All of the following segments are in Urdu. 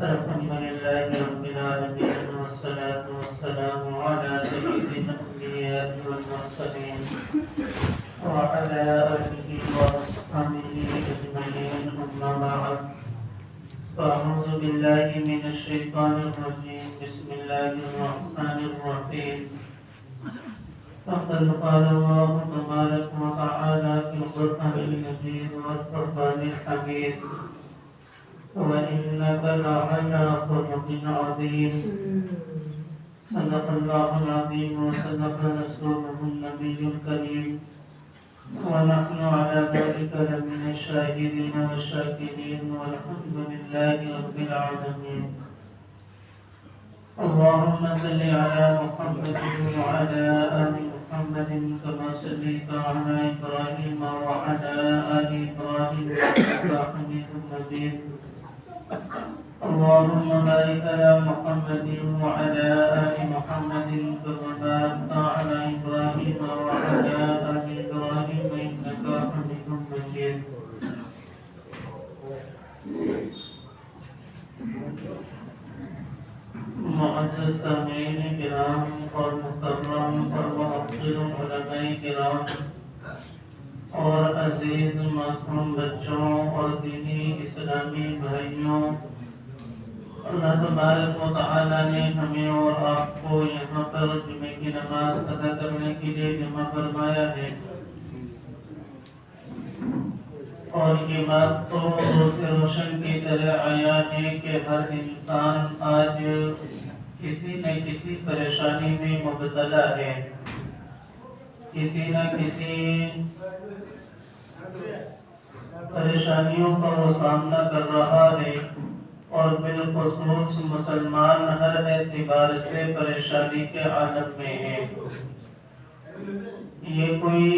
الحمد لله رب العالمين والصلاة والسلام على سيد الأنبياء والمرسلين وعلى آله وأصحابه أجمعين أما بعد فأعوذ بالله من الشيطان الرجيم بسم الله الرحمن الرحيم فقد قال الله تبارك وتعالى في القرآن المجيد والفرقان الحميد وإنك لعلى خلق عظيم صدق الله العظيم وصدق رسوله النبي الكريم ونحن على ذلك لمن الشاهدين والشاكرين والحمد لله رب العالمين اللهم صل على محمد وعلى آل محمد كما صليت على إبراهيم وعلى آل إبراهيم إنك حميد مجيد اللهم بارك على محمد وعلى آل محمد كما باركت على إبراهيم وعلى آل إبراهيم إنك حميد مجيد معزز سامعین کرام اور محترم اور محترم علماء کرام اور عزیز معصوم بچوں اور دینی اسلامی بھائیوں، اللہ تبارک و تعالی نے ہمیں اور آپ کو یہاں پر جمعے کی نماز ادا کرنے کے لیے جمع فرمایا ہے، اور یہ بات تو روز روشن کی طرح آیا ہے کہ ہر انسان آج کسی نہ کسی پریشانی میں مبتلا ہے، کسی نہ کسی پریشانیوں کا وہ سامنا کر رہا ہے، اور بالخصوص مسلمان ہر اعتبار سے پریشانی کے عالم میں ہے۔ یہ کوئی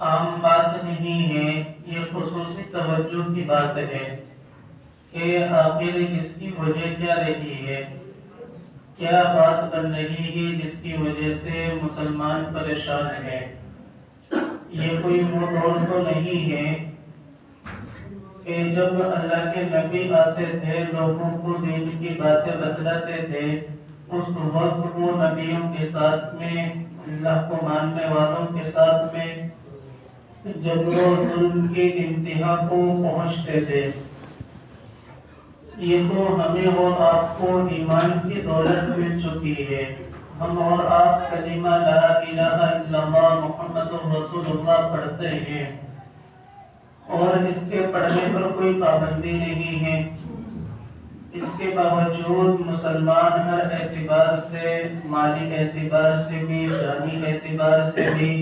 عام بات نہیں ہے، یہ خصوصی توجہ کی بات ہے کہ آخر اس کی وجہ کیا رہی ہے، کیا بات بن رہی ہے جس کی وجہ سے مسلمان پریشان ہے۔ یہ کوئی وہ دور تو نہیں ہے کہ جب اللہ کے نبی آتے تھے لوگوں کو دین کی باتیں بتلاتے تھے، اس وقت وہ نبیوں کے ساتھ میں، اللہ کو ماننے والوں کے ساتھ میں جبر و ظلم کی انتہا کو پہنچتے تھے۔ یہ تو ہمیں اور آپ کو ایمان کی دولت مل چکی ہے، ہم اور آپ کلمہ لا الہ الا اللہ محمد رسول اللہ پڑھتے ہیں، اور اس کے پڑھنے پر کوئی پابندی نہیں ہے۔ اس کے باوجود مسلمان ہر اعتبار سے، مالی اعتبار سے بھی، جانی اعتبار سے بھی،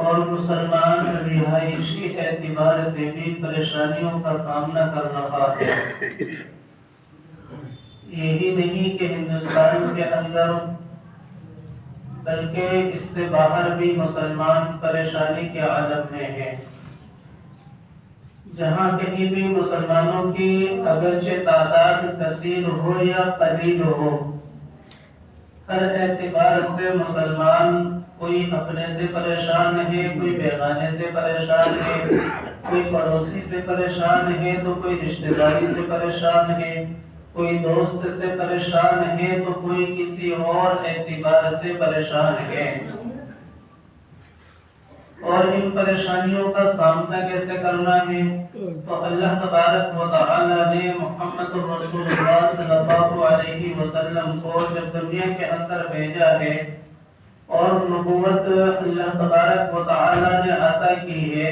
اور مسلمان رہائشی اعتبار سے بھی پریشانیوں کا سامنا کر رہا ہے۔ یہی نہیں کہ ہندوستان کے اندر بلکہ اس سے باہر بھی مسلمان پریشانی کے عالم میں ہیں۔ جہاں کہیں بھی مسلمانوں کی اگرچہ تعداد کثیر ہو یا قلیل ہو، ہر اعتبار سے مسلمان کوئی اپنے سے پریشان ہے، کوئی بیگانے سے پریشان ہے، کوئی پڑوسی سے پریشان ہے تو کوئی رشتہ داری سے پریشان ہے، کوئی دوست سے پریشان ہے تو کوئی کسی اور اعتبار سے پریشان ہے۔ اور ان پریشانیوں کا سامنا کیسے کرنا ہے؟ تو اللہ تبارک و تعالی نے محمد رسول اللہ صلی اللہ علیہ وسلم کو جب دنیا کے اندر بھیجا ہے اور نبوت اللہ تبارک و تعالی نے عطا کی ہے،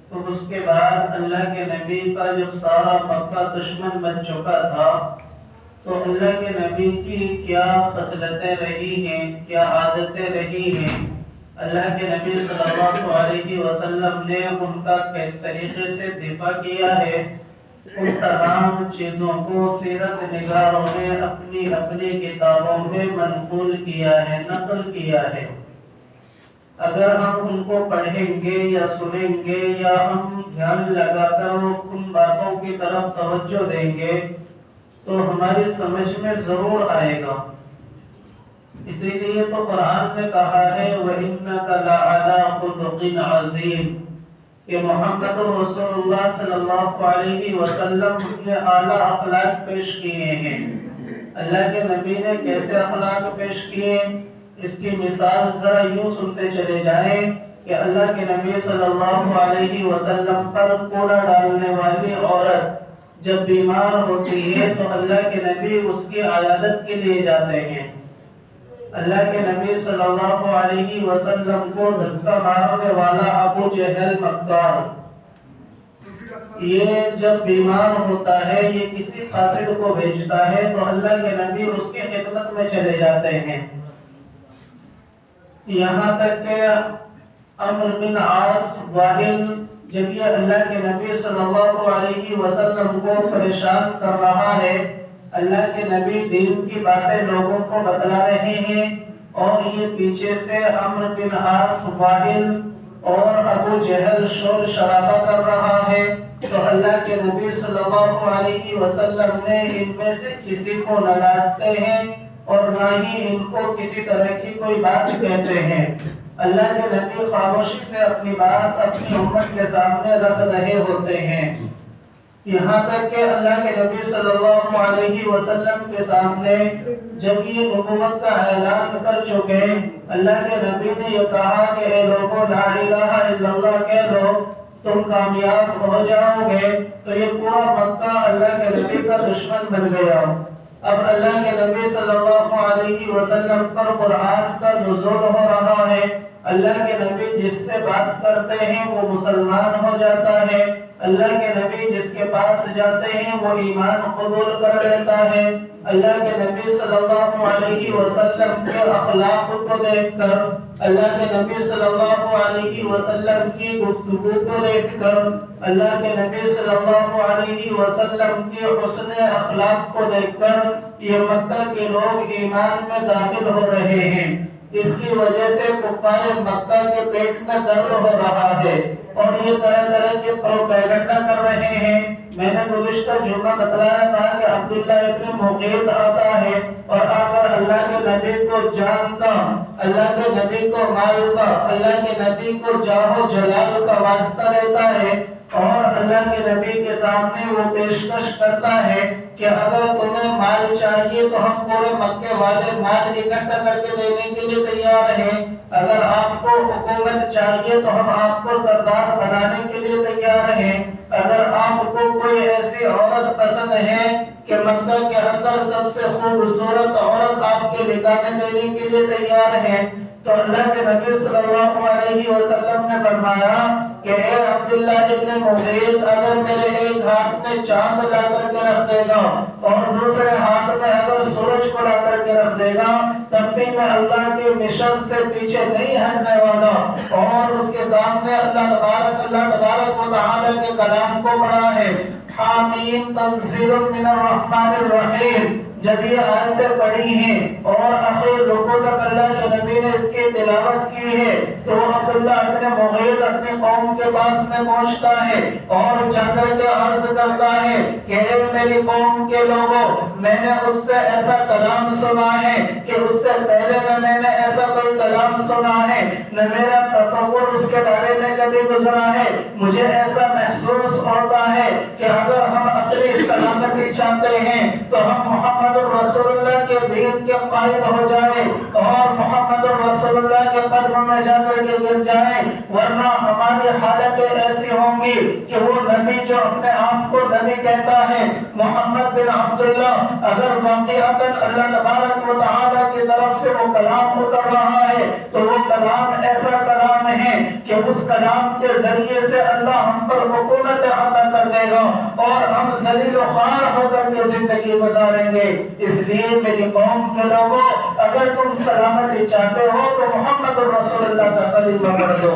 تو اس کے بعد اللہ کے نبی کا جب سارا مکہ دشمن بن چکا تھا، تو اللہ کے نبی کی کیا خصلتیں رہی ہیں، کیا عادتیں رہی ہیں، اللہ کے نبی صلی اللہ علیہ وسلم نے ان کا کس طریقے سے دفاع کیا ہے، ان تمام چیزوں کو سیرت نگاروں نے اپنی اپنی کتابوں میں منقول کیا ہے، نقل کیا ہے۔ اگر ہم ان کو پڑھیں گے یا سنیں گے یا ہم دھیان لگا کر ان باتوں کی طرف توجہ دیں گے تو ہماری سمجھ میں ضرور آئے گا۔ اسی لیے تو قرآن نے کہا ہے وَإِنَّكَ لَعَلَىٰ خُلُقٍ عَظِيمٍ، کہ محمد رسول اللہ صلی اللہ علیہ وسلم نے اعلیٰ اخلاق پیش کیے ہیں۔ اللہ کے نبی نے کیسے اخلاق پیش کیے، اس کی مثال ذرا یوں سنتے چلے جائیں کہ اللہ کے نبی صلی اللہ علیہ وسلم پر کوڑا ڈالنے والی عورت جب بیمار ہوتی ہے تو اللہ کے نبی اس کی عیادت کے لیے جاتے ہیں۔ اللہ کے نبی صلی اللہ علیہ وسلم کو دھکا مارنے والا ابو جہل مکار، یہ جب بیمار ہوتا ہے، یہ کسی قاصد کو بھیجتا ہے تو اللہ کے نبی اس کی خدمت میں چلے جاتے ہیں، یہاں تک کہ عمرو بن عاص واحل جب یہ اللہ کے نبی صلی اللہ علیہ وسلم کو پریشان کر رہا ہے، اللہ کے نبی دین کی باتیں لوگوں کو بتلا رہے ہیں اور یہ پیچھے سے عمرو بن عاص واحل اور ابو جہل شور شرابہ کر رہا ہے، تو اللہ کے نبی صلی اللہ علیہ وسلم نے ان میں سے کسی کو نہ ڈانٹتے ہیں اور نہ ہی ان کو کسی طرح کی کوئی بات کہتے ہیں۔ اللہ کے نبی خاموشی سے اپنی بات اپنی امت کے سامنے رکھ رہے ہوتے ہیں، یہاں تک کہ اللہ کے نبی صلی اللہ علیہ وسلم کے سامنے جب یہ نبوت کا اعلان کر چکے، اللہ کے نبی نے یہ کہا کہ اے لوگوں لا الہ الا اللہ کہہ لو، تم کامیاب ہو جاؤ گے، تو یہ پورا مکہ اللہ کے نبی کا دشمن بن گیا۔ اب اللہ کے نبی صلی اللہ علیہ وسلم پر قرآن کا نزول ہو رہا ہے، اللہ کے نبی جس سے بات کرتے ہیں وہ مسلمان ہو جاتا ہے، اللہ کے نبی جس کے پاس جاتے ہیں وہ ایمان قبول کر لیتا ہے۔ اللہ کے نبی صلی اللہ علیہ وسلم کے اخلاق کو دیکھ کر، اللہ کے نبی صلی اللہ علیہ وسلم کی گفتگو کو دیکھ کر، اللہ کے نبی صلی اللہ علیہ وسلم کے حسن اخلاق کو دیکھ کر یہ مکہ کے لوگ ایمان میں داخل ہو رہے ہیں۔ اس کی وجہ سے کفار مکہ کے پیٹ میں درد ہو رہا ہے اور یہ طرح طرح کے پروپیگنڈا کر رہے ہیں۔ میں نے گزشتہ جمعہ بتلایا تھا کہ عبداللہ ابن مغیث آتا ہے اور آ کر اللہ کے نبی کو جان کا، اللہ کے نبی کو مال کا، اللہ کے نبی کو جاہ و جلال کا واسطہ لیتا ہے اور اللہ کے نبی کے سامنے وہ پیشکش کرتا ہے کہ اگر تمہیں مال چاہیے تو ہم پورے مکے والے مال اکٹھا کر کے دینے کے لیے تیار ہیں، اگر آپ کو حکومت چاہیے تو ہم آپ کو سردار بنانے کے لیے تیار ہیں، اگر آپ کو کوئی ایسی عورت پسند ہے کہ مکہ کے اندر سب سے خوبصورت عورت آپ کے نکاح میں دینے کے لیے تیار ہے، تو اللہ کے نبی صلی اللہ علیہ وسلم نے فرمایا کہ اے عبداللہ ابن مغیث، اگر میرے ایک ہاتھ میں چاند لا کر کے رکھ دے گا اور دوسرے ہاتھ میں اگر سورج کو لا کر کے رکھ دے گا تب بھی میں اللہ کے مشن سے پیچھے نہیں ہٹنے والا، اور اس کے سامنے اللہ تبارک و تعالی کے کلام کو پڑھا ہے، حامیم تنزیل من الرحمن الرحیم، جب یہ آیتیں پڑھی ہیں اور آخر رکوع تک اللہ کے نبی نے اس کی تلاوت کی ہے تو عبداللہ ابن مغیث اپنی قوم کے پاس میں پہنچتا ہے اور جا کر کے عرض کرتا ہے کہ اے میری قوم کے لوگوں، میں نے اس سے ایسا کلام سنا ہے کہ اس سے پہلے میں نے ایسا کوئی کلام سنا ہے نہ میرا تصور اس کے بارے میں کبھی گزرا ہے۔ مجھے ایسا محسوس ہوتا ہے کہ اگر ہم اپنی سلامتی چاہتے ہیں تو ہم محمد رسول اللہ کے دین کے قائد ہو جائیں اور محمد رسول اللہ کے قدم میں جا کر کے گر جائیں، ورنہ ہماری حالتیں ایسی ہوں گی کہ وہ نبی جو اپنے آپ کو نبی کہتا ہے محمد بن عبداللہ، اگر واقعتاً اللہ تبارک و تعالیٰ کی طرف سے وہ کلام اتر رہا ہے تو وہ کلام ایسا کلام ہے کہ اس کلام کے ذریعے سے اللہ ہم پر حکومت عطا کر دے گا اور ہم ذلیل و خوار ہو کر کے زندگی گزاریں گے۔ اس لیے میری قوم کے لوگوں، اگر تم سلامتی چاہتے ہو تو محمد رسول اللہ کا کلمہ پڑھ دو۔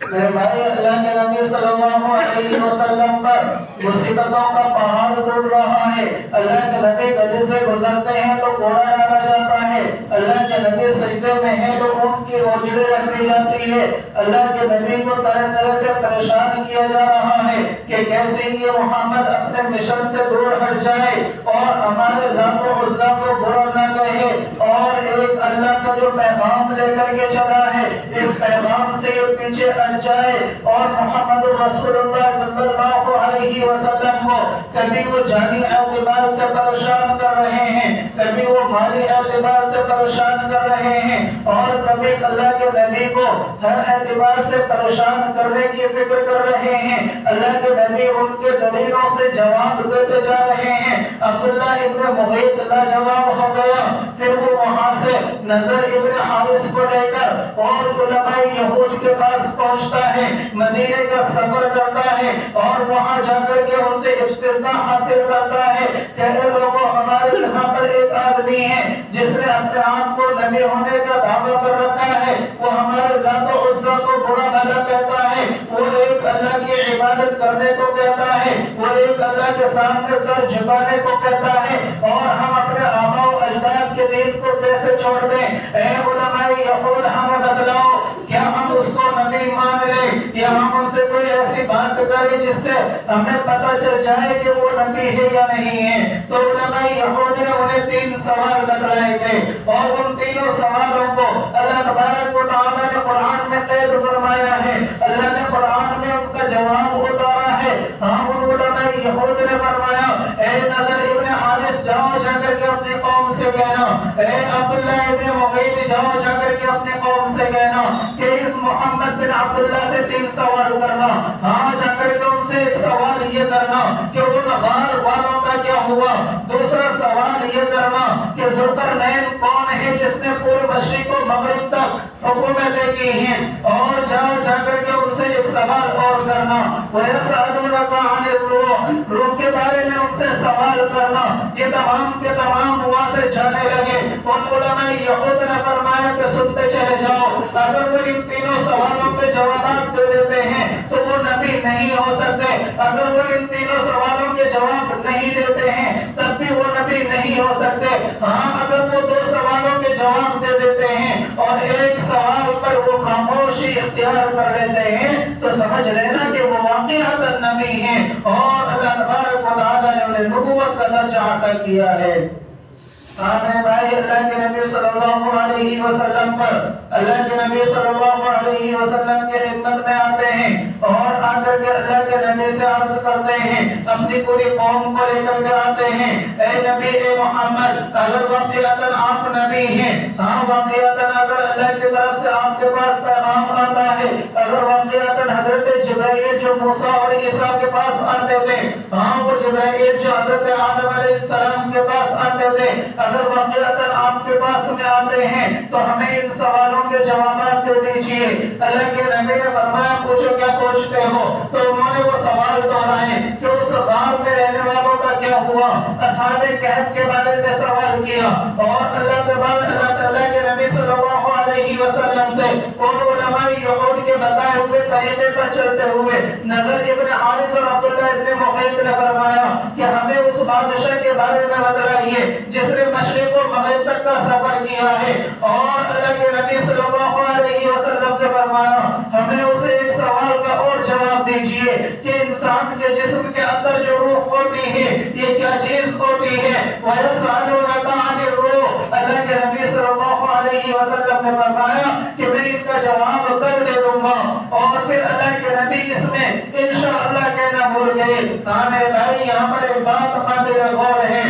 میرے بھائی، اللہ کے نبی صلی اللہ علیہ وسلم پر مصیبتوں کا پہاڑ ٹوٹ رہا ہے، اللہ کے نبی گلی سے گزرتے ہیں تو کوڑا ڈالا جاتا ہے، اللہ کے نبی سجدے میں ہیں تو ان کی اوجڑیں رکھ دی جاتی ہے، اللہ کے نبی کو طرح طرح سے پریشان کیا جا رہا ہے کہ کیسے یہ محمد اپنے مشن سے دور ہٹ جائے اور ہمارے لات و عزا کو برا نہ کہے اور ایک اللہ کا جو پیغام لے کر کے چلا ہے اس پیغام سے یہ پیچھے ہٹ جائے اور محمد رسول اللہ صلی اللہ علیہ وسلم کو کبھی وہ جانی اعتبار سے پریشان کر رہے ہیں، کبھی وہ مالی اعتبار سے پریشان کر رہے ہیں، اور کبھی اللہ کے نبی کو ہر اعتبار سے پریشان کرنے کی فکر کر رہے ہیں، اللہ کے نبی ان کے دلیلوں سے جواب دیتے جا رہے ہیں۔ عبداللہ ابن محیط لاجواب ہو گیا، پھر وہ وہاں سے نظر ابن حارث کو لے کر اور علماء یہود کے پاس پہنچتا ہے، مدینے کا سفر کرتا ہے اور وہاں جا کر کے ان سے افتتاح حاصل کرتا ہے کہ اے لوگوں، ہمارے یہاں پر ایک آدمی ہے جس نے اپنے آپ کو نبی ہونے کا دعویٰ کر رکھا ہے، وہ ہمارے لات و عزا کو برا بھلا کہتا ہے، وہ ایک اللہ کی عبادت کرنے کو کہتا ہے، وہ ایک اللہ کے سامنے سر جھکانے کو کہتا ہے، اور ہم اپنے آباء و اجداد کے دین کو کیسے چھوڑ دیں؟ اے علماء یہود، ہمیں بتلاؤ، کیا ہم اس کو نبی مان لیں یا ہم ان سے کوئی ایسی بات کریں جس سے ہمیں پتہ چل جائے کہ وہ نبی ہے یا نہیں ہے؟ تو علماء یہود نے انہیں 3 سوال بتلائے تھے، اور ان تینوں سوالوں کو اللہ تبارک و تعالیٰ نے قرآن میں قید فرمایا ہے، اللہ نے قرآن میں ان کا جواب اتارا ہے۔ ہاں، ان علماء یہود نے فرمایا، اے نظر ابن حارث، جاؤ جا کر کے اپنی قوم سے کہنا، اے عبداللہ ابن محیط، جاؤ جا کر کے اپنی قوم سے کہنا کہ اس محمد بن عبداللہ سے 3 سوال کرنا۔ ہاں، جا کر کے ان سے ایک سوال یہ کرنا کہ ان غار والوں کا کیا ہوا، دوسرا سوال یہ کرنا کہ ذوالقرنین کون ہے جس نے پورے مشرق و مغرب تک حکومتیں کی ہیں، اور جاؤ جا کر کے ان سے ایک سوال اور کرنا، وَيَسْأَلُونَكَ عَنِ الرُّوحِ، روح کے بارے میں ان سے سوال کرنا۔ یہ تمام کے تمام وہاں سے جانے لگے۔ ان علماء یہود نے فرمایا کہ سنتے چلے جاؤ، اگر وہ ان تینوں سوالوں کے جوابات دے دیتے ہیں تو وہ نبی نہیں ہو سکتے، اگر وہ ان تینوں سوالوں کے جواب نہیں دیتے ہیں تب بھی وہ نبی نہیں ہو سکتے۔ ہاں، اگر وہ 2 سوالوں کے جواب دے دیتے ہیں اور ایک سوال پر وہ خاموشی اختیار کر لیتے ہیں تو سمجھ لینا کہ وہ واقعہ نبی ہیں اور اللہ تبارک و تعالیٰ نے انہیں نبوت کا درجہ عطا کیا ہے۔ آمین بھائی، اللہ کے نبی صلی اللہ علیہ وسلم پر اللہ کے نبی صلی اللہ علیہ وسلم کے خدمت میں آتے ہیں اور آ کر کے اللہ کے نبی سے عرض کرتے ہیں، اپنی پوری قوم کو لے کر کے آتے ہیں، اے نبی، اے محمد، اگر واقعتاً آپ نبی ہیں، ہاں واقعتاً اگر اللہ کی طرف سے آپ کے پاس پیغام آتا ہے، اگر واقعتاً حضرت جبرائیل جو موسیٰ اور عیسیٰ کے پاس آتے تھے، ہاں وہ جبرائیل جو حضرت آدم علیہ السلام کے پاس آتے تھے، اگر واقعتاً آپ کے پاس میں آتے ہیں تو ہمیں ان سوالوں کے جوابات دے دیجئے۔ اللہ کے نبی نے فرمایا، پوچھو کیا پوچھتے ہو؟ تو انہوں نے وہ سوال دہرائے کہ اس غار میں رہنے والوں کا کیا ہوا، اصحاب کہف کے بارے میں سوال کیا، اور اللہ تعالیٰ کے نبی صلی اللہ علیہ وسلم سے ان علماء یہود کے بتائے ہوئے طریقے پر چلتے ہوئے نظر ابن حارث اور عبداللہ ابن محیط نے فرمایا کہ ہمیں اس بادشاہ کے بارے میں بتلائیے جس نے مشرق و مغرب تک کا سفر کیا ہے، اور اللہ کے نبی صلی اللہ علیہ وسلم سے فرمایا، ہمیں اسے ایک سوال کا اور جواب دیجئے کہ انسان کے جسم کے اندر جو روح ہوتی ہے یہ کیا چیز ہوتی ہے؟ وَيَسْأَلُونَكَ عَنِ الرُّوحِ، اللہ کے نبی صلی اللہ علیہ وسلم نے فرمایا کہ میں اس کا جواب کل دے دوں گا، اور پھر اللہ کے نبی اس میں انشاءاللہ کہنا بھول گئے۔ ہاں میرے بھائی، یہاں پر ایک بات قابل غور ہے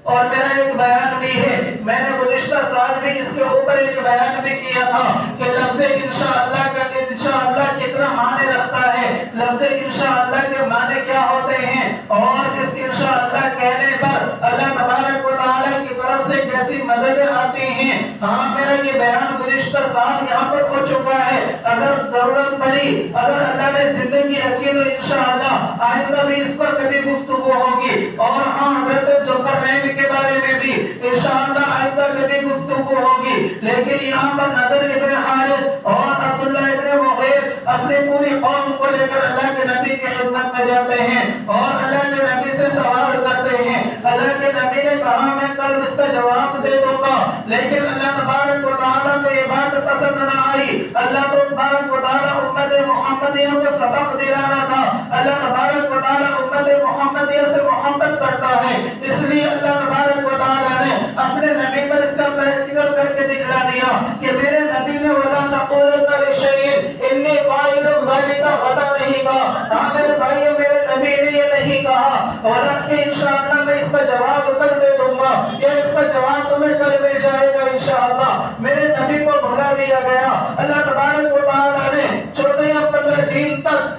اور میرا ایک بیان بھی ہے، میں نے گزشتہ سال بھی اس کے اوپر ایک بیان بھی کیا تھا کہ لفظ انشاءاللہ کا انشاءاللہ کتنا معنی رکھتا ہے، لفظ انشاءاللہ کے معنی کیا ہوتے ہیں، اور اس انشاءاللہ کہنے پر اللہ تبارک و تعالیٰ کی طرف سے کیسی مدد آتی ہیں۔ ہاں، میرا یہ بیان گزشتہ سال یہاں پر ہو چکا ہے، اگر ضرورت پڑی، اگر اللہ نے زندگی رکھی تو انشاءاللہ آئندہ بھی اس پر کبھی گفتگو ہوگی، اور ہاں حضرت ذوالقرنین کے بارے میں بھی انشاءاللہ آئندہ کبھی گفتگو ہوگی، لیکن یہاں پر نظر ابن حارث اور عبداللہ ابن محیط اپنی پوری قوم کو لے کر اللہ کے نبی کی خدمت میں جاتے ہیں اور اللہ کے نبی سے سوال کرتے ہیں۔ اللہ کے نبی نے کہا، میں کل اس کا جواب دے دوں گا، لیکن اللہ تبارک و تعالیٰ کو یہ بات پسند نہ آئی۔ اللہ تبارک و تعالیٰ امت محمدیہ کو سبق دلانا تھا، اللہ تبارک و تعالیٰ امت محمدیہ سے محبت کرتا ہے، اس لیے اللہ تبارک و تعالیٰ نے اپنے نبی پر اس کا کہا. ہاں میرے بھائیوں میرے نبی نے یہ نہیں کہا ولکن انشاءاللہ میں اس کا جواب کل دے دوں گا یا اس کا جواب تمہیں کل مل جائے گا انشاءاللہ. میرے نبی کو بھلا دیا گیا. اللہ تبارک و تعالیٰ نے 14 یا 15 دن تک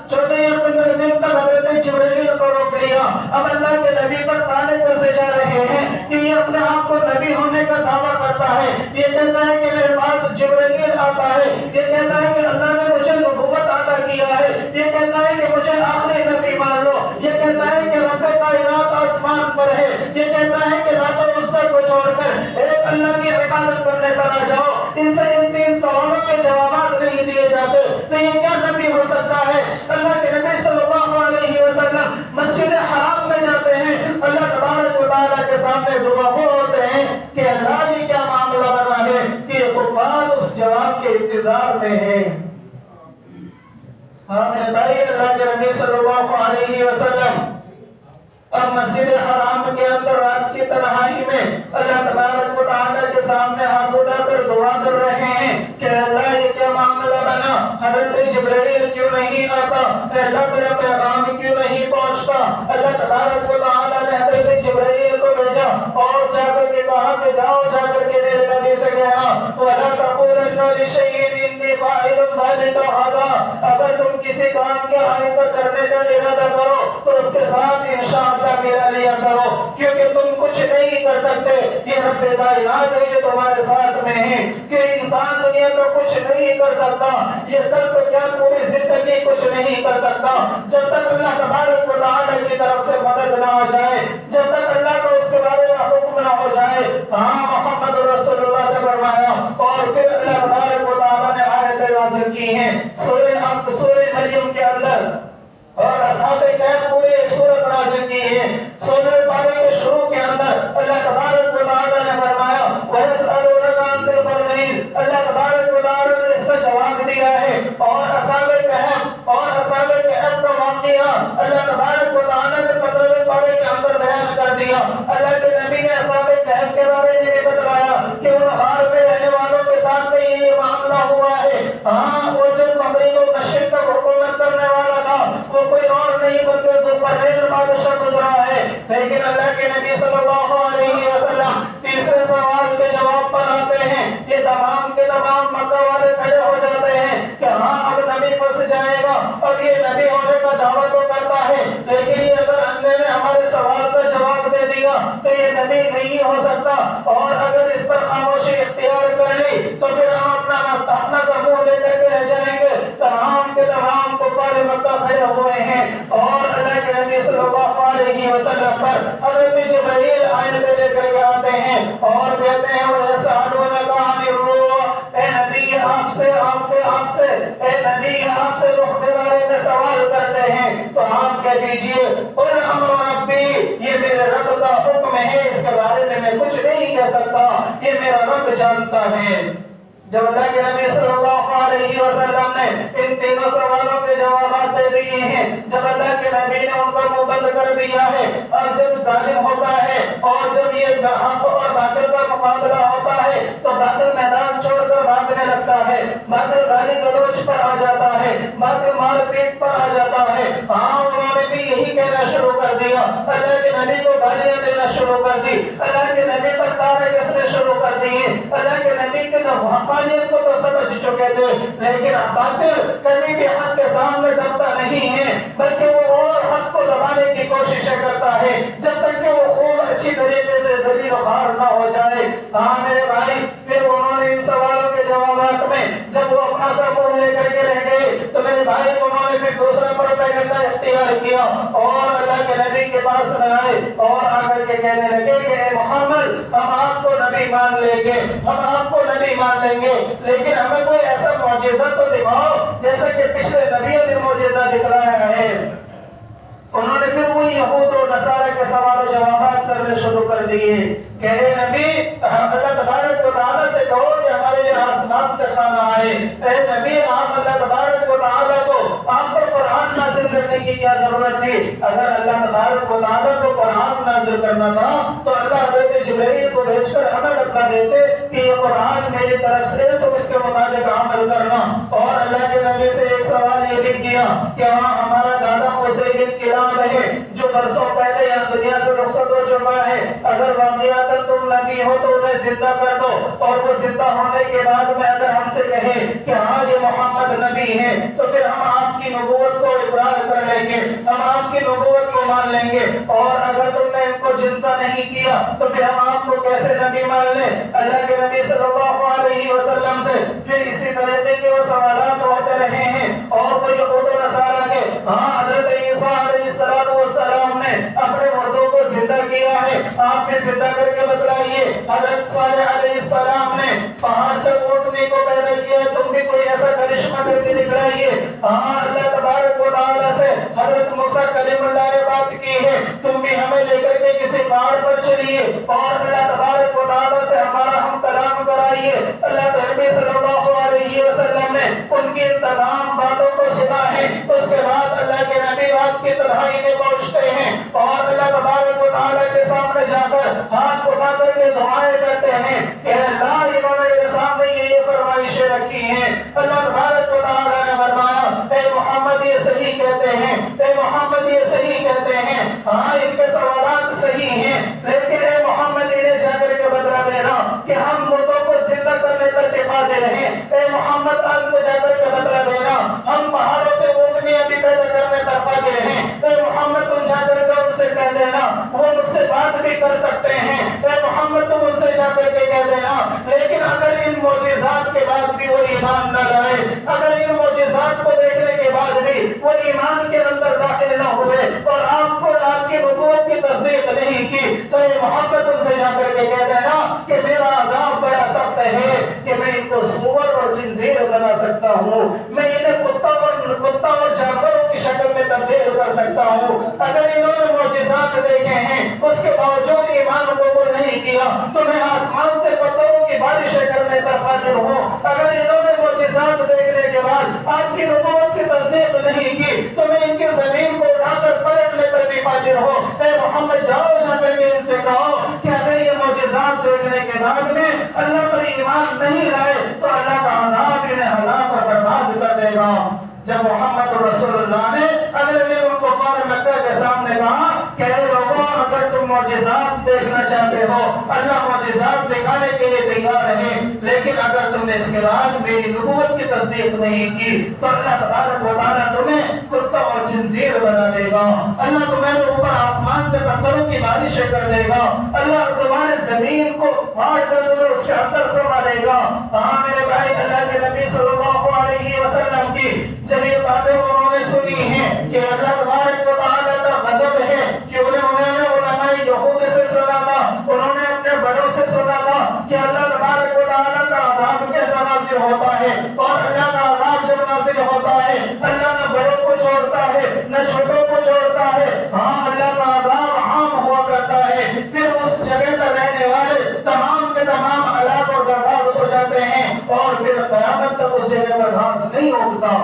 حضرت جبرائیل کو روک لیا. اب اللہ کے نبی پر تانے کسے جا رہے ہیں کہ یہ اپنے آپ کو نبی ہونے کا دعویٰ کرتا ہے. یہ کہتا ہے کہ میرے پاس جبرائیل آتا ہے. یہ کہتا ہے کہ اللہ نے مجھے نبوت عطا کیا ہے. یہ کہتا ہے کہ مجھے آخری نبی مان لو. یہ کہتا ہے کہ رب کائنات آسمان پر ہے. یہ کہتا ہے کہ رات و عزت کو چھوڑ کر ایک اللہ کی عبادت کرنے پر آ جاؤ. ان سے ان 3 سوالوں کے جوابات نہیں دیے جاتے تو یہ کیا نبی ہو سکتا ہے؟ اللہ کے نبی صلی اللہ علیہ وسلم مسجد حرام میں جاتے ہیں. اللہ تبارک و تعالیٰ کے سامنے دعا ہوتے ہیں کہ اللہ یہ کیا معاملہ بنا ہے کہ کفار اس جواب کے انتظار میں ہیں. ہاں میرے بھائی اللہ کے نبی صلی اللہ علیہ وسلم اب مسجد حرام کے اندر رات کی تنہائی میں اللہ تبارک و تعالیٰ کے سامنے ہاتھ اٹھا کر دعا کر رہے ہیں کہ اللہ یہ کیا معاملہ بنا. حضرت جبرائیل کیوں نہیں آتا؟ اللہ میرا پیغام کیوں نہیں پہنچتا؟ اللہ تبارک و تعالیٰ نے حضرت جبرائیل کو بھیجا اور جا کر کے کہا کہ جاؤ جا کر کے میرے نبی سے کہنا وَلَا تَقُولَنَّ لِشَيْءٍ إِنِّي فَاعِلٌ ذَلِكَ غَدًا. اگر تم کسی کام کے آئندہ کرنے کا ارادہ کرو تو اس کے ساتھ انشاءاللہ میرا لیا کرو کیونکہ تم کچھ نہیں کر سکتے. یہ رب کائنات ہے جو تمہارے ساتھ میں ہے کہ انسان دنیا میں کچھ نہیں کر سکتا. یہ کل تو کیا پوری زندگی کچھ نہیں کر سکتا جب تک اللہ تبارک و تعالیٰ کی طرف سے مدد نہ ہو جائے, جب تک اللہ کو اس کے بارے میں حکم نہ ہو جائے. ہاں محمد رسول اللہ سے فرمایا اور پھر اللہ تبارک و تعالیٰ نے آیتیں نازل کی ہیں سورہ مریم کے اندر اور اصحاب کہف پورے ایک سورت نازل کی ہے. سورہ پارے کے شروع کے اندر اللہ تبارک و تعالیٰ نے فرمایا وَيَسْأَلُونَكَ عَنِ ذِي الْقَرْنَيْنِ. اللہ تبارک و تعالیٰ نے اس کا جواب دیا ہے اور اصحاب کہف کا واقعہ اللہ تبارک و تعالیٰ نے 15ویں پارے کے اندر بیان کر دیا. اللہ کے نبی نے اصحاب کہف کے بارے میں بھی بتلایا کہ ان غار میں رہنے والوں کے ساتھ میں یہ معاملہ ہوا ہے. ہاں وہ جو مغرب و مشرق کا حکومت کرنے والا تھا وہ کوئی اور نہیں بلکہ ذوالقرنین بادشاہ گزرا ہے. لیکن اللہ کے نبی صلی اللہ علیہ وسلم تیسرے سوال کے جواب پر آتے ہیں. یہ تمام کے تمام مکہ والے کھڑے ہو جاتے ہیں کہ ہاں اب نبی پھنس جائے گا. اب یہ نبی ہونے کا دعویٰ تو کرتا ہے لیکن یہ اگر اندھے نے ہمارے سوال کا جواب دے دیا تو یہ نبی نہیں ہو سکتا اور اگر اس پر خاموشی اختیار کر لی تو پھر ہم اپنا سموہ لے کر کے رہ جائیں گے. تمام کے تمام کفار مکہ کھڑے ہوئے ہیں اور اللہ کے نبی صلی اللہ علیہ وسلم پر حضرت جبرائیل آیتیں لے کر کے آتے ہیں اور کہتے ہیں وَيَسْأَلُونَكَ عَنِ الرُّوحِ. اے نبی آپ سے اے نبی آپ سے روح کے بارے میں سوال کرتے ہیں تو آپ کہہ دیجئے قُلْ أَمْرُ رَبِّي. یہ میرے رب کا حکم ہے, اس کے بارے میں کچھ نہیں کہہ سکتا, یہ میرا رب جانتا ہے. جب اللہ کے نبی صلی اللہ علیہ وسلم نے ان تینوں سوالوں کے جوابات دے دیے ہیں, جب اللہ کے نبی نے ان کا منہ بند کر دیا ہے اور جب ظالم ہوتا ہے اور جب یہ حق اور باطل کا مقابلہ ہوتا ہے تو باطل میدان چھوڑ کر بھاگنے لگتا ہے, باطل گالی گلوچ پر آ جاتا ہے, باطل مار پیٹ پر آ جاتا ہے. ہاں انہوں نے بھی یہی کہنا شروع کر دیا, اللہ کے نبی کو گالیاں دینا شروع کر دی, اللہ کے نبی پر تانے کسنے شروع کر دیے. اللہ کے نبی کے حقانیت کو تو سمجھ چکے تھے لیکن باطل کبھی بھی حق کے سامنے دبتا نہیں ہے بلکہ وہ اور حق کو دبانے کی کوششیں کرتا ہے جب تک کہ وہ خوب اچھی طریقے سے ذلیل و خوار نہ ہو جائے. ہاں میرے بھائی پھر انہوں نے ان سوالوں کے جوابات میں جب وہ اپنا سر منہ لے کر کے رہ گئے تو میرے بھائی انہوں نے پھر دوسرا پروپیگنڈا اختیار کیا اور اللہ کے نبی کے پاس میں آئے اور آ کر کے کہنے لگے کہ اے محمد ہم آپ کو نبی مان لیں گے, ہم آپ کو نبی مان لیں گے لیکن ہمیں کوئی ایسا معجزہ تو دکھاؤ جیسا کہ پچھلے نبیوں نے معجزہ دکھلایا ہے. انہوں نے پھر وہی یہود و نصارہ کے سوال و جوابات کرنے شروع کر دیے کہ اے نبی اللہ تبارک و تعالیٰ سے کہو کہ ہمارے لیے آسمان سے کھانا آئے. اے نبی آپ اللہ تبارک و تعالیٰ کو آپ پر قرآن نازل کرنے کی کیا ضرورت تھی؟ اگر اللہ تبارک و تعالیٰ کو قرآن نازل کرنا تھا تو اللہ حضرت جبرائیل کو بھیج کر ہمیں بتا دیتے کہ یہ قرآن میری طرف سے تم اس کے مطابق عمل کرنا. اور اللہ کے نبی سے ایک سوال یہ بھی کیا کہ ہاں ہمارا دادا موسیٰ بن کلاب ہے جو برسوں پہلے یہاں دنیا سے رخصت ہو چکا ہے, اگر واقعات تم نبی ہو تو انہیں زندہ کر دو, اور وہ زندہ ہونے کے بعد میں اگر ہم سے کہے کہ ہاں یہ محمد نبی ہے تو پھر ہم آپ کی نبوت کو اقرار کر لیں گے, ہم آپ کی نبوت کو مان لیں گے. اور اگر تم نے ان کو زندہ نہیں کیا تو پھر ہم آپ کو کیسے نبی مان لیں؟ اللہ کے نبی صلی اللہ علیہ وسلم سے پھر اسی طریقے کے وہ سوالات ہوتے رہے ہیں. اور وہ یہود و نصارہ کے ہاں حضرت عیسیٰ علیہ السلام نے اپنے مردوں کو زندہ کیا ہے, آپ بھی زندہ کر کے بتلائیے. حضرت صالح علیہ السلام نے پہاڑ سے اونٹنے کو پیدا کیا ہے, تم بھی کوئی ایسا کرشمہ کر کے دکھلائیے. ہاں اللہ تبارک و تعالیٰ سے حضرت موسیٰ کلیم اللہ نے بات کی ہے, تم بھی ہمیں لے کر کے کسی پہاڑ پر چلیے اور اللہ تبارک و تعالیٰ سے ہمارا ہم کلام کرائیے. اللہ نبی صلی اللہ علیہ وسلم نے ان کی تمام باتوں کو سنا ہے. اس کے بعد اللہ کے نبی رات کی تنہائی میں پہنچتے ہیں اور اللہ تبارک و تعالیٰ کے سامنے جا کر ہاتھ اٹھا کر کے دعائیں کرتے ہیں کہ اللہ انہوں نے میرے سامنے یہ فرمائشیں رکھی ہیں. اللہ تبارک و تعالیٰ نے فرمایا اے محمد یہ صحیح کہتے ہیں, اے محمد یہ صحیح کہتے ہیں, ہاں ان کے سوالات صحیح ہیں, لیکن اے محمد انہیں جا کر کے بدلا دینا کہ ہم مردوں کو زندہ کرنے پر ٹپاتے رہیں. اے محمد ان کو جا کر کے بدلا دینا ہم پہاڑوں سے اونٹنیاں بھی پیدا کرنے پر پاتے رہیں. اے محمد تم جا کر کے ان سے کہہ دینا وہ مجھ سے بات بھی کر سکتے ہیں. اے محمد تم ان سے جا کر کے کہہ دینا, لیکن اگر ان معجزات کے بعد بھی وہ ایمان نہ لائے, اگر ان معجزات کو دیکھنے کے بعد بھی وہ ایمان کے اندر داخل نہ ہوئے اور آپ کو آپ کی نبوت کی تصدیق نہیں کی, تو اے محمد ان سے جا کر کے کہہ دینا کہ میرا عذاب بڑا سخت ہے کہ میں ان کو سور اور خنزیر بنا سکتا ہوں, میں انہیں کتا اور جانوروں کی شکل میں تبدیل کر سکتا ہوں. اگر انہوں نے معجزات دیکھے ہیں اس کے باوجود ایمان قبول نہیں کیا تو میں آسمان سے پتھروں کی بارشیں کرنے پر قادر ہوں. اگر انہوں نے معجزات دیکھنے کے بعد آپ کی نبوت کی تصدیق نہیں کی تو میں ان کی زمین کو اٹھا کر پلٹنے پر بھی قادر ہوں. اے محمد جاؤ جا کر کے ان سے کہو کہ اگر یہ معجزات دیکھنے کے بعد میں اللہ پر ایمان نہیں لائے تو اللہ کا عذاب انہیں ہلاک اور برباد کر دے گا. جب محمد رسول اللہ نے اگلے دن ان کفار مکہ کے سامنے کہا کہ اے لوگوں اگر تم معجزات دیکھنا چاہتے ہو اللہ معجزات دکھانے کے لیے تیار ہے, لیکن اگر تم نے اس کے بعد میری نبوت کی تصدیق نہیں کی تو اللہ تبارک و تعالیٰ تمہیں کتا اور خنزیر بنا دے گا. اللہ تمہارے اوپر آسمان سے پتھروں کی بارشیں کر دے گا, اللہ تمہارے زمین کو پھاڑ کر تمہیں اس کے اندر سما دے گا. ہاں میرے بھائی اللہ کے نبی صلی اللہ علیہ وسلم کی جب یہ باتیں انہوں نے سنی ہیں کہ اللہ تبارک و تعالیٰ کا غضب ہے کہ انہوں نے علماء یہود سے سنا تھا, انہوں نے اپنے بڑوں سے سنا تھا کہ اللہ تبارک و تعالیٰ کا عذاب کیسا نازل ہوتا ہے, اور اللہ کا عذاب جب نازل ہوتا ہے اللہ نہ بڑوں کو چھوڑتا ہے نہ چھوٹوں کو چھوڑتا ہے. ہاں اللہ کا عذاب عام ہوا کرتا ہے, پھر اس جگہ پر رہنے والے تمام کے تمام ہلاک اور برباد ہو جاتے ہیں اور پھر قیامت تک اس جگہ پر گھاس نہیں اگتا.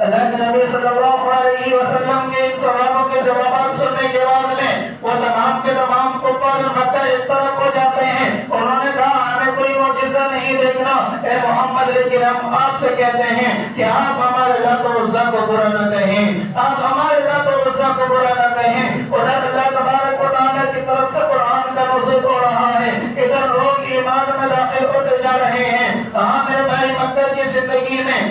اللہ کے نبی صلی اللہ علیہ وسلم کے ان سوالوں کے جوابات سننے کے بعد میں وہ تمام کے تمام کفار مکہ ایک طرف ہو جاتے ہیں. انہوں نے کہا ہمیں کوئی معجزہ نہیں دیکھنا اے محمد, لیکن ہم آپ سے کہتے ہیں کہ آپ ہمارے لات و عزا کو برا نہ کہیں, آپ ہمارے لات و عزا کو برا نہ کہیں. ادھر اللہ تبارک و تعالیٰ کی طرف سے قرآن کا نزول ہو رہا ہے, ادھر لوگ ایمان میں داخل ہوتے جا رہے ہیں. ہاں میرے بھائی مکہ کی زندگی میں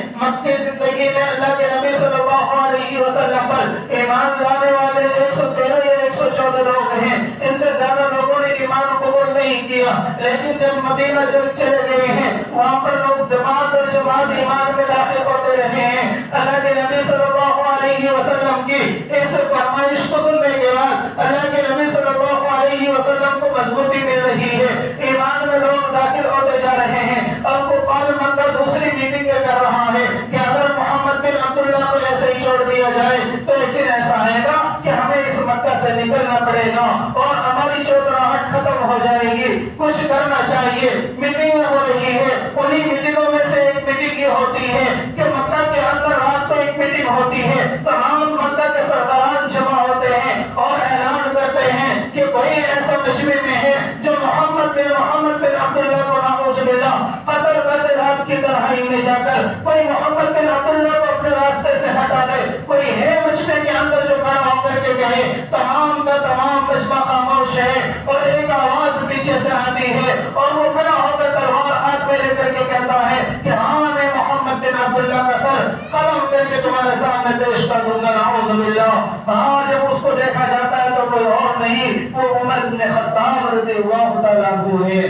اللہ کے نبی صلی اللہ علیہ وسلم پر ایمان لانے والے 113 یا 114 لوگ ہیں, ان سے زیادہ لوگوں نے ایمان قبول نہیں کیا. لیکن جب مدینہ چلے گئے ہیں وہاں پر لوگ جماعت اور جماعت ایمان میں داخل ہوتے رہے ہیں. اللہ کے نبی صلی اللہ علیہ وسلم کی اس فرمائش کو سننے کے بعد اللہ کے نبی صلی اللہ علیہ وسلم کو مضبوطی مل رہی ہے, ایمان میں لوگ داخل ہوتے جا رہے ہیں. اب کو پال مکہ دوسری میٹنگ کر رہا ہے کہ اگر محمد بن عبداللہ کو ایسے ہی چھوڑ دیا جائے تو ایک دن ایسا آئے گا کہ ہمیں اس مکہ سے نکلنا پڑے گا اور ہماری چودراہٹ ختم ہو جائے گی. کچھ کرنا چاہیے. میٹنگیں ہو رہی ہے, انہی میٹنگوں میں سے ایک میٹنگ یہ ہوتی ہے کہ مکہ کے اندر رات کو ایک میٹنگ ہوتی ہے. تمام مکہ کے سرداران جمع ہوتے ہیں اور اعلان کرتے ہیں کہ کوئی ایسا مجمع میں ہے جو محمد بن عبداللہ کو نعوذ باللہ قتل کر دے رات کی تنہائی میں جا کر. کوئی محمد بن عبداللہ کو اپنے راستے سے ہٹا دے. کوئی ہے مجمع کے اندر جو کھڑا ہو کر کے کہے. تمام کا تمام مجمع خاموش ہے اور ایک آواز پیچھے سے آتی ہے اور وہ کھڑا ہو کر تلوار ہاتھ میں لے کر کے کہتا ہے کہ ہاں میں محمد بن عبداللہ کا سر قلم کر کے تمہارے سامنے پیش کر دوں گا. نعوذ باللہ. ہاں جب اس کو دیکھا جاتا ہے تو کوئی اور نہیں, وہ عمر بن خطاب رضی اللہ تعالیٰ عنہ ہے.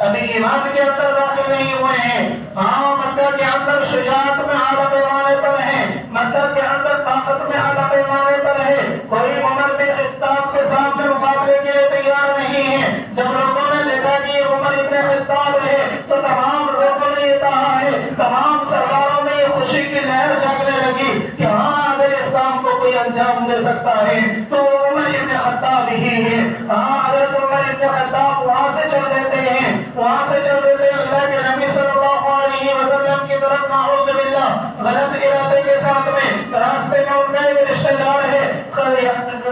ابھی ایمان کے اندر داخل نہیں ہوئے ہیں. ہاں مکہ کے اندر شجاعت میں اعلیٰ پیمانے پر ہے, مکہ کے اندر طاقت میں اعلیٰ پیمانے پر ہے. کوئی عمر بن خطاب کے سامنے مقابلے کے لیے تیار نہیں ہے. جب لوگوں نے دیکھا کہ یہ عمر بن خطاب ہے تو تمام لوگوں نے یہ کہا ہے, تمام سرداروں میں یہ خوشی کی لہر جاگنے لگی کہ ہاں اگر اس کام کو کوئی انجام دے سکتا ہے تو وہ عمر بن خطاب ہی ہے. ہاں حضرت عمر بن خطاب وہاں سے چل دیتے ہیں, وہاں سے چل دیتے ہیں اللہ کے نبی صلی اللہ علیہ وسلم کی طرف. نعوذ باللہ. غلط ارادے کے ساتھ میں راستے میں ان کا ایک رشتہ دار ہے,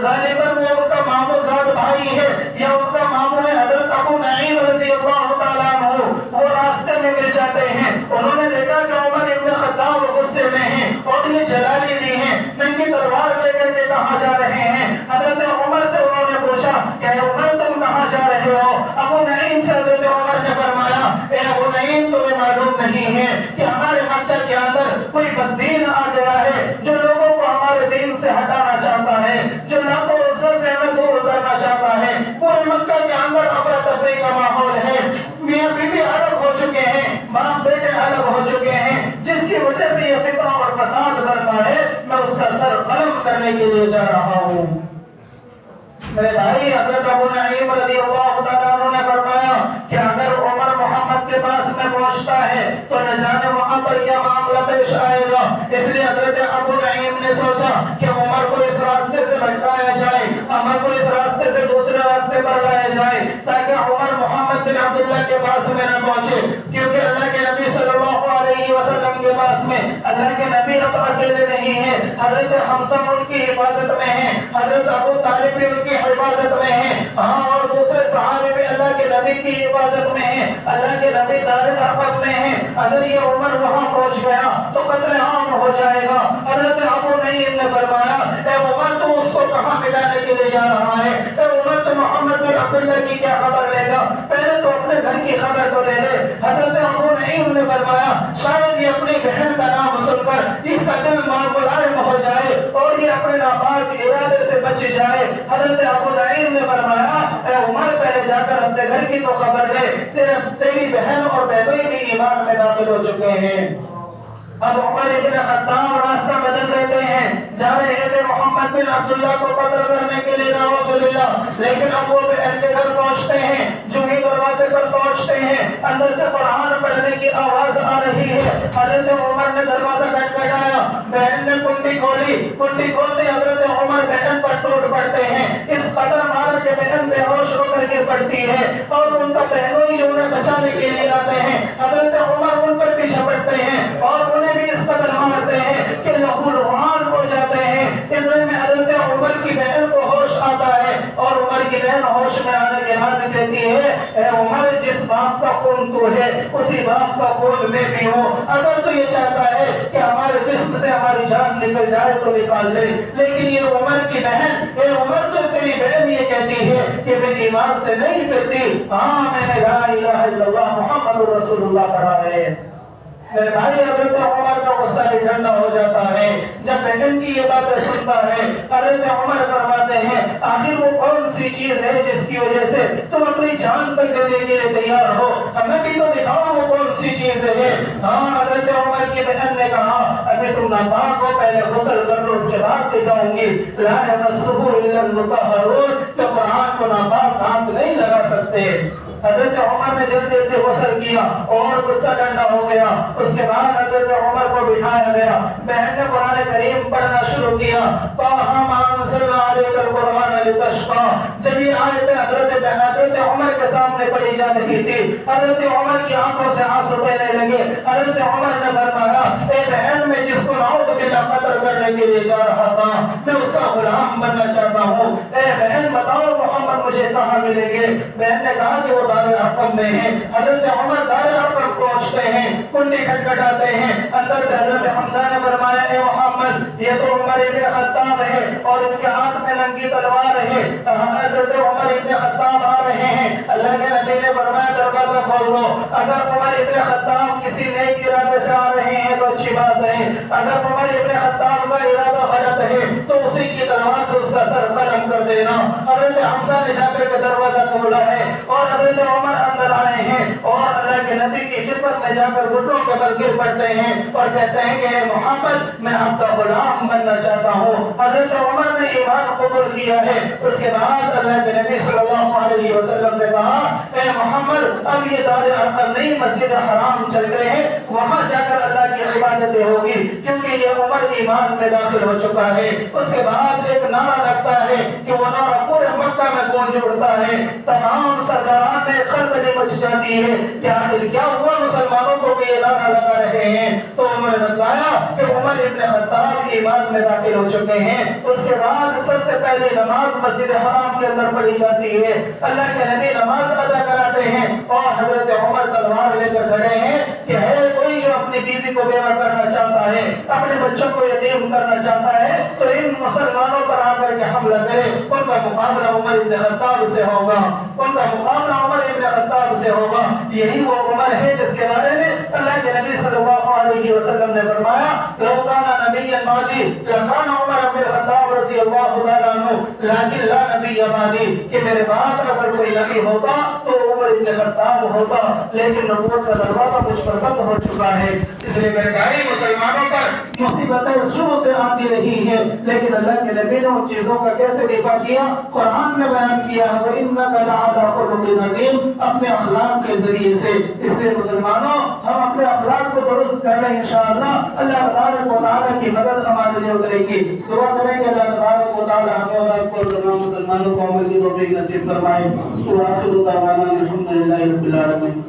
غالباً وہ ان کا ماموں زاد بھائی ہے یا ان کا ماموں ہے حضرت ابو نعیم رضی اللہ تعالیٰ عنہ. وہ راستے میں مل جاتے ہیں. انہوں نے دیکھا کہ عمر ابن خطاب غصے میں ہیں اور یہ جلالی بھی ہیں, ننگی تلوار لے کر کے کہاں جا رہے ہیں. حضرت عمر سے انہوں نے پوچھا کہ عمر تم کہاں جا رہے ہو. ابو نعیم سے حضرت عمر نے فرمایا اے ابو نعیم تمہیں معلوم نہیں ہے کہ ہمارے مکہ کے اندر کوئی بددین آ گیا ہے جو لوگوں کو ہمارے دین سے ہٹانا چاہتا ہے, جو لات و عزا سے ہمیں دور کرنا چاہتا ہے. پورے مکہ کے اندر افراتفری کا ماحول ہے. میاں بیوی الگ ہو چکے ہیں, باپ بیٹے الگ ہو چکے ہیں, جس کی وجہ سے یہ فتنہ اور فساد برپا ہے. میں اس کا سر قلم کرنے کے لیے جا رہا ہوں. میرے بھائی حضرت ابو نعیم رضی اللہ تعالیٰ عنہ نے فرمایا کہ اگر عمر محمد کے پاس میں پہنچتا ہے تو نہ جانے وہاں پر کیا معاملہ پیش آئے گا. اس لیے حضرت ابو نعیم نے سوچا کہ عمر کو اس راستے سے بھٹکایا جائے, عمر کو اس راستے سے دوسرے راستے پر لایا جائے تاکہ عمر محمد بن عبداللہ کے پاس میں نہ پہنچے. کیونکہ اللہ کے نبی صلی اللہ علیہ وسلم کے پاس میں اللہ کے نبی اب اکیلے نہیں ہیں. حضرت حمزہ ان کی حفاظت میں ہیں, حضرت ابو طالب بھی ان کی حفاظت میں ہیں, ہاں اور دوسرے صحابے بھی اللہ کے نبی کی حفاظت میں ہیں. اللہ کے نبی دار ارقم میں ہیں. اگر یہ عمر وہاں پہنچ گیا تو قتل عام ہو جائے گا. حضرت ابو نعیم نے فرمایا اے عمر تو اس کو کہاں ملانے کے لیے جا رہا ہے. اے عمر تو محمد بن عبداللہ کی کیا خبر لے گا, پہلے تو اپنے گھر کی خبر کو لے لے. حضرت ابو نعیم نے فرمایا شاید یہ اپنی بہن کا نام سن کر اس کا دل ملائم ہو جائے اور یہ اپنے ناپاک ارادے سے بچ جائے. حضرت ابو نعیم نے فرمایا اے عمر پہلے جا کر اپنے گھر کی تو خبر لے, تیری بہن اور بیوی بھی ایمان میں داخل ہو چکے ہیں. اب عمر ابن خطاب راستہ بدل دیتے ہیں, جا رہے تھے محمد بن عبداللہ کو قتل کرنے کے لیے نعوذ باللہ. لیکن اب وہ بہن کے گھر پہنچتے ہیں, جو ہی دروازے پر پہنچتے ہیں اندر سے قرآن پڑھنے کی آواز آ رہی ہے. حضرت عمر نے دروازہ کھٹکھٹایا, بہن نے کنڈی کھولی, کنڈی کھولتے حضرت عمر بہن پر ٹوٹ پڑتے ہیں. اس قدر مارا کہ بہن بے ہوش ہو کر کے پڑتی ہے اور ان کا بہنوئی جو انہیں بچانے کے لیے آتے ہیں حضرت عمر ان پر بھی جھپٹتے ہیں اور انہیں بھی اس قدر مارتے ہیں کہ لہو لہان ہو جاتے ہیں. اتنے میں حضرت عمر کی بہن کو ہوش آتا ہے اور عمر کی بہن ہوش میں آنے کے بعد کہتی ہے اے عمر جس باپ کا خون تو ہے اسی باپ کا خون میں بھی ہوں. اگر تو یہ چاہتا ہے کہ ہمارے جسم سے ہماری جان نکل جائے تو نکال لے, لیکن یہ عمر کی بہن اے عمر تو تیری بہن یہ کہتی ہے کہ میں ایمان سے نہیں پھرتی. ہاں میں نے لا الہ الا اللہ محمد رسول اللہ پڑھا ہے. میرے بھائی حضرت عمر کا غصہ بھی ٹھنڈا ہو جاتا ہے جب بہن کی یہ باتیں سنتا ہے. حضرت عمر فرماتے ہیں آخر وہ کون سی چیز ہے جس کی وجہ سے تم اپنی جان تک دینے کے لیے تیار ہو, ہمیں بھی تو دکھاؤ وہ کون سی چیز ہے. ہاں حضرت عمر کی بہن نے کہا ابھی تم ناپاک ہو, پہلے غسل کر لو اس کے بعد دکھاؤں گی. لا یمسہ الا المطہرون, تو قرآن کو ناپاک ہاتھ نہیں لگا سکتے. حضرت عمر نے جلدی جلدی غسل کیا اور غصہ ٹھنڈا ہو گیا. اس کے بعد حضرت عمر کو بٹھایا گیا, بہن نے قرآن کریم پڑھنا شروع کیا. طٰہَ مَا أَنزَلْنَا عَلَيْكَ الْقُرْآنَ لتشقى. جب یہ آیتیں حضرت عمر کے سامنے پڑھی جا رہی تھی، حضرت عمر کی آنکھوں سے آنسو بہنے لگے. حضرت عمر نے فرمایا اے بہن، میں جس کو نعوذ باللہ قتل کرنے کے لیے جا رہا تھا میں اس کا غلام بننا چاہتا ہوں. اے بہن بتاؤ محمد مجھے کہاں ملیں گے؟ بہن نے کہا کہ وہ دار ارقم میں ہیں. حضرت عمر دار ارقم پہنچتے ہیں، کنڈی کھٹکھٹاتے ہیں. اندر سے حضرت حمزہ نے فرمایا اے محمد یہ تو عمر ابن خطاب ہے اور ان کے ہاتھ میں ننگی تلوار ہے. حضرت عمر ابن خطاب آ رہے ہیں. اللہ کے نبی نے فرمایا دروازہ کھول دو. اگر عمر ابن خطاب کسی نیک ارادے سے آ رہے ہیں تو اچھی بات ہے، اگر عمر ابن خطاب کا ارادہ غلط ہے تو اسی کی تلوار سے اس کا سر قلم کر دینا. حضرت حمزہ نے جا کر کے دروازہ کھولا ہے اور حضرت عمر اندر آئے ہیں اور اللہ کے نبی کی خدمت میں جا کر گھٹنوں کے بل گر پڑتے ہیں اور کہتے ہیں کہ اے محمد میں آپ کا غلام بننا چاہتا ہوں. حضرت عمر نے ایمان قبول کیا ہے. اس کے بعد اللہ کے نبی صلی اللہ علیہ وسلم سے کہا اے محمد اب یہ دار ارقم نہیں مسجد حرام چل گئے ہیں، وہاں جا کر اللہ کی عبادتیں ہوگی کیونکہ یہ عمر ایمان میں داخل ہو چکا ہے. اس کے بعد ایک نعرہ لگتا ہے کہ وہ نعرہ پورے مکہ میں گونج اڑتا ہے. تمام سرداران میں خلبلی مچ جاتی ہے کہ آخر کیا ہوا مسلمانوں کو کہ یہ نعرہ لگا رہے ہیں. تو انہوں نے بتایا کہ عمر ابن خطاب ایمان میں داخل ہو چکے ہیں. اس کے بعد سب سے پہلے نماز مسجد حرام کے اندر پڑھی جاتی ہے. اللہ کے نبی نماز ادا کراتے ہیں اور حضرت عمر تلوار لے کر کھڑے ہیں کہ ہے کوئی جو اپنی بیوی کو بیوہ کرنا چاہتا ہے، اپنے بچوں کو یتیم کرنا چاہتا ہے تو ان مسلمانوں پر آ کر کے حملہ کرے. ان کا مقابلہ عمر ابن خطاب سے ہوگا، ان کا مقابلہ عمر ابن خطاب سے ہوگا. یہی وہ عمر ہے جس کے بارے میں اللہ کے نبی صلی اللہ علیہ وسلم نے فرمایا لو کان نبی بعدی لکان عمر بن الخطاب رضی اللہ تعالی عنہ لیکن لا نبی بعدی، کہ میرے بعد اگر کوئی نبی ہوتا تو عمر ابن خطاب ہوتا، لیکن نبوت کا دروازہ مجھ پر بند ہو چکا ہے. اس لیے میرے بھائی مسلمانوں پر مصیبتیں شروع سے آتی رہی ہیں، لیکن اللہ کے نبی نے ان چیزوں کا کیسے دفاع کیا قرآن نے بیان کیا ہے وَإِنَّكَ لَعَلَىٰ خُلُقٍ عَظِيمٍ، اپنے اخلاق کے ذریعے سے. اس لیے مسلمانوں ہم اپنے اخلاق کو درست کر لیں انشاءاللہ اللہ تبارک و تعالیٰ کی مدد ہمارے لیے اترے گی. دعا کریں کہ اللہ تبارک و تعالیٰ ہمیں اور آپ کو تمام مسلمانوں کو عمل کی توفیق نصیب فرمائے. وآخر دعوانا الحمدللہ رب العالمین.